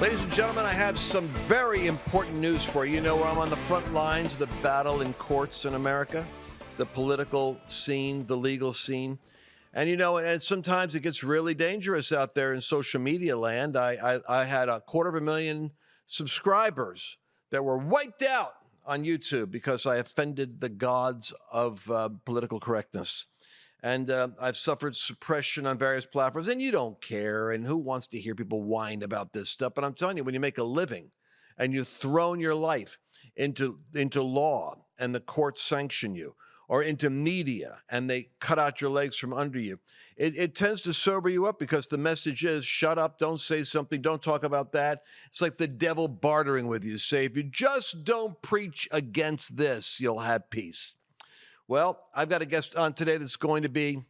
Ladies and gentlemen, I have some very important news for you. You know, I'm on the front lines of the battle in courts in America, the political scene, the legal scene. And, you know, and sometimes it gets really dangerous out there in social media land. I had 250,000 subscribers that were wiped out on YouTube because I offended the gods of political correctness. And I've suffered suppression on various platforms, and you don't care. And who wants to hear people whine about this stuff? But I'm telling you, when you make a living and you've thrown your life into law and the courts sanction you, or into media and they cut out your legs from under you, it tends to sober you up because the message is shut up, don't say something, don't talk about that. It's like the devil bartering with you. Say, if you just don't preach against this, you'll have peace. Well, I've got a guest on today that's going to be,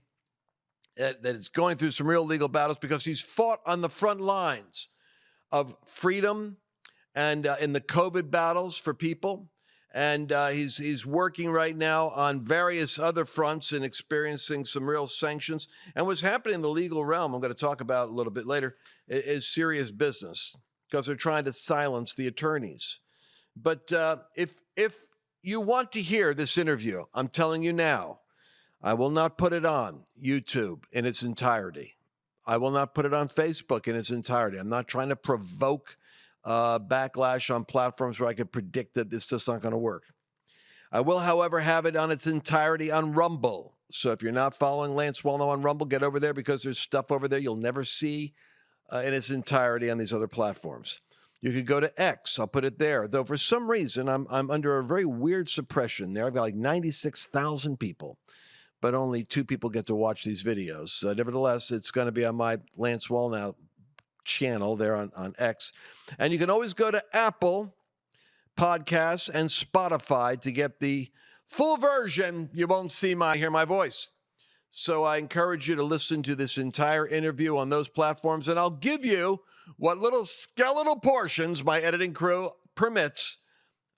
that is going through some real legal battles because he's fought on the front lines of freedom and in the COVID battles for people. And he's working right now on various other fronts and experiencing some real sanctions. And what's happening in the legal realm, I'm going to talk about a little bit later, is serious business because they're trying to silence the attorneys. But if you want to hear this interview, I'm telling you now, I will not put it on YouTube in its entirety. I will not put it on Facebook in its entirety. I'm not trying to provoke backlash on platforms where I could predict that it's just not going to work. I will, however, have it on its entirety on Rumble. So if you're not following Lance Wallnau on Rumble, get over there because there's stuff over there you'll never see in its entirety on these other platforms. You could go to X. I'll put it there. Though for some reason, I'm under a very weird suppression there. I've got like 96,000 people, but only 2 people get to watch these videos. Nevertheless, it's going to be on my Lance Wallnau channel there on X. And you can always go to Apple Podcasts and Spotify to get the full version. You won't hear my voice. So I encourage you to listen to this entire interview on those platforms, and I'll give you what little skeletal portions my editing crew permits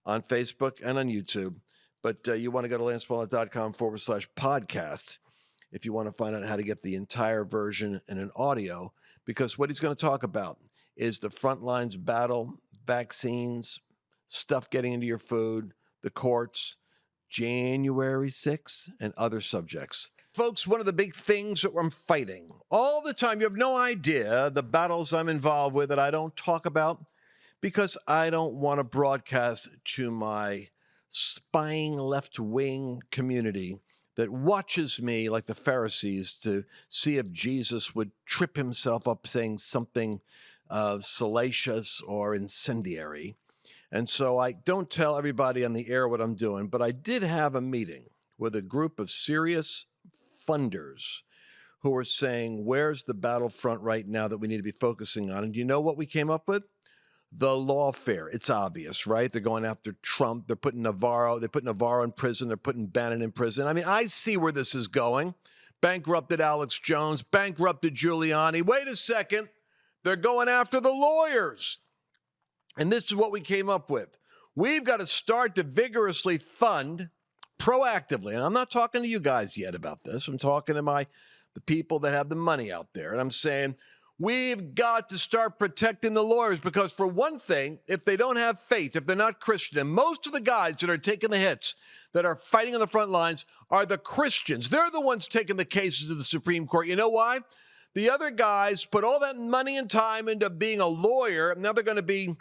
on Facebook and on YouTube. But you want to go to lancewallnau.com/podcast if you want to find out how to get the entire version in an audio, because what he's going to talk about is the front lines battle, vaccines, stuff getting into your food, the courts, January 6th, and other subjects. Folks, one of the big things that I'm fighting all the time, you have no idea the battles I'm involved with that I don't talk about because I don't want to broadcast to my spying left-wing community that watches me like the Pharisees to see if Jesus would trip himself up saying something salacious or incendiary. And so I don't tell everybody on the air what I'm doing, but I did have a meeting with a group of serious funders who are saying, where's the battlefront right now that we need to be focusing on? And do you know what we came up with? The lawfare. It's obvious, right? They're going after Trump. They're putting Navarro. They put Navarro in prison. They're putting Bannon in prison. I mean, I see where this is going. Bankrupted Alex Jones. Bankrupted Giuliani. Wait a second. They're going after the lawyers. And this is what we came up with. We've got to start to vigorously fund proactively. And I'm not talking to you guys yet about this. I'm talking to the people that have the money out there. And I'm saying, we've got to start protecting the lawyers because, for one thing, if they don't have faith, if they're not Christian, and most of the guys that are taking the hits, that are fighting on the front lines, are the Christians. They're the ones taking the cases to the Supreme Court. You know why? The other guys put all that money and time into being a lawyer, and now they're going to be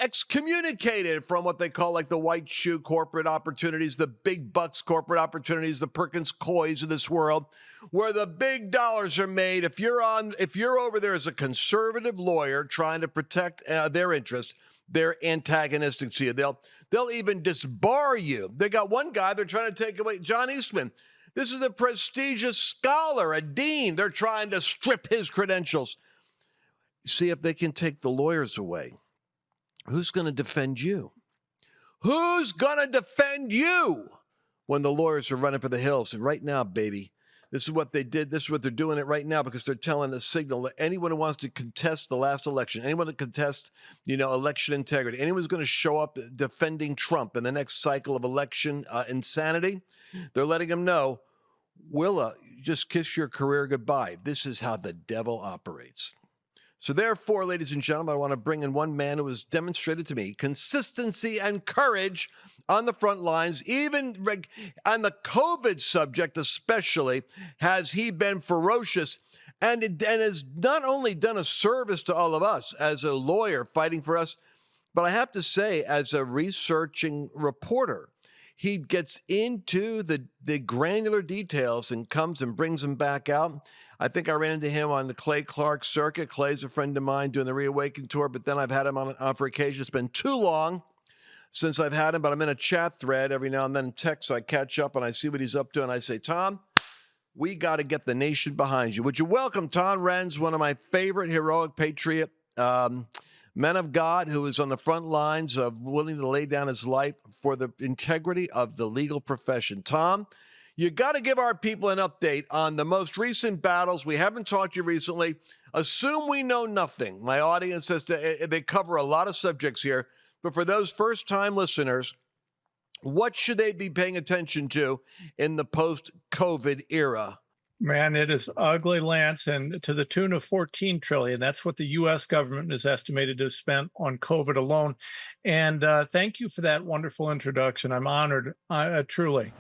excommunicated from what they call like the white shoe corporate opportunities, the big bucks corporate opportunities, the Perkins Coys of this world, where the big dollars are made. If you're over there as a conservative lawyer trying to protect their interests, they're antagonistic to you. They'll even disbar you. They got one guy they're trying to take away, John Eastman. This is a prestigious scholar, a dean. They're trying to strip his credentials. See if they can take the lawyers away. Who's going to defend you? Who's going to defend you when the lawyers are running for the hills? And right now, baby, this is what they did. This is what they're doing it right now because they're telling a signal that anyone who wants to contest the last election, anyone to contest, election integrity, anyone who's going to show up defending Trump in the next cycle of election insanity, they're letting them know, Willa, just kiss your career goodbye. This is how the devil operates. So therefore, ladies and gentlemen, I want to bring in one man who has demonstrated to me consistency and courage on the front lines, even on the COVID subject especially, has he been ferocious and has not only done a service to all of us as a lawyer fighting for us, but I have to say, as a researching reporter. He gets into the granular details and comes and brings them back out. I think I ran into him on the Clay Clark circuit. Clay's a friend of mine doing the Reawaken tour, but then I've had him on for occasion. It's been too long since I've had him, but I'm in a chat thread every now and then. Text, I catch up and I see what he's up to, and I say, Tom, we got to get the nation behind you. Would you welcome Tom Renz, one of my favorite heroic patriot men of God, who is on the front lines of willing to lay down his life for the integrity of the legal profession. Tom, you got to give our people an update on the most recent battles. We haven't talked to you recently. Assume we know nothing. My audience says they cover a lot of subjects here. But for those first-time listeners, what should they be paying attention to in the post-COVID era? Man, it is ugly, Lance, and to the tune of $14 trillion. That's what the U.S. government is estimated to have spent on COVID alone. And thank you for that wonderful introduction. I'm honored, truly.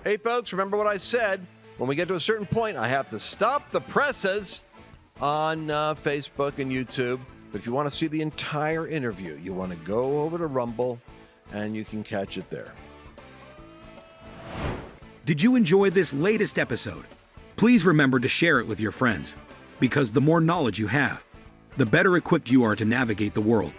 Hey, folks, remember what I said. When we get to a certain point, I have to stop the presses on Facebook and YouTube. But if you want to see the entire interview, you want to go over to Rumble, and you can catch it there. Did you enjoy this latest episode? Please remember to share it with your friends, because the more knowledge you have, the better equipped you are to navigate the world.